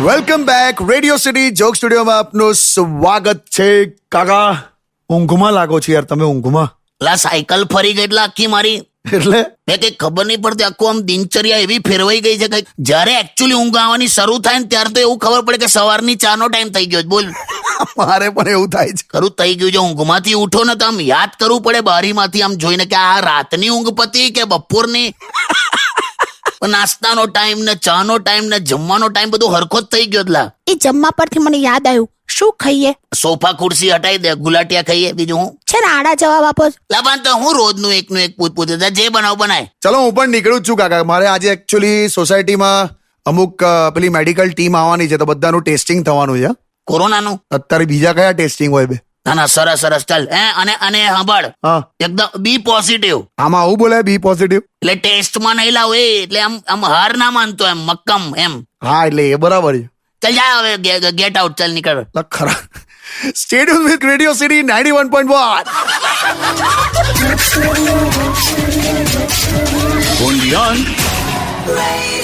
Welcome back. Radio city joke સ્ટુડિયોમાં આપનું સ્વાગત છે. કાકા ઊંઘમાં લાગો છો યાર તમે. ઊંઘમાં લા સાયકલ ફરી ગઈ એટલે આખી મારી એટલે મેં કઈ ખબર નહીં પડતી. આખું આમ દિનચર્યા એવી ફેરવાઈ ગઈ છે કઈક. જયારે એકચ્યુઅલી ઊંઘ આવવાની શરૂ થાય ને ત્યારે તો એવું ખબર પડે કે સવારની ચાનો ટાઈમ થઈ ગયો છે. બોલ. મારે પણ એવું થાય છે. ખરું થઈ ગયું છે. ઊંઘમાંથી ઉઠો ને તો આમ યાદ કરવું પડે બારીમાંથી આમ જોઈને કે આ રાતની ઊંઘ પતી કે બપોરની. નાસ્તાનો ટાઈમ ને ચાનો ટાઈમ ને જમવાનો ટાઈમ બધું હરખો જ થઈ ગયો. લા એ જમવા પરથી મને યાદ આવ્યું, શું ખાઈએ? સોફા ખુરશી હટાઈ દે, ગુલાટિયા ખાઈએ. બીજું હું છે ને આડા જવાબ આપો. લાભાન તો હું રોજનું એકનું એક પૂછ જે બનાવ બનાય. ચલો હું પણ નીકળું જ છું કાકા. મારે આજે એકચ્યુઅલી સોસાયટીમાં અમુક પેલી મેડિકલ ટીમ આવવાની છે તો બધાનું ટેસ્ટિંગ થવાનું છે. કોરોનાનું અત્યારે બીજા કયા ટેસ્ટિંગ હોય બે? ના ના સરસ સરસ ચાલ. અને સાંભળ, હા એકદમ બી પોઝિટિવ. આમાં આવું બોલે બી પોઝિટિવ? એટલે ટેસ્ટમાં નહીં લાવ એટલે આમ હાર ના માનતો એમ મક્કમ એમ. હા એટલે એ બરાબર છે. ચાલ જા હવે ગેટ આઉટ. ચાલ નીકળ. ખરા. Stadium with radio city 91.1. only on Radio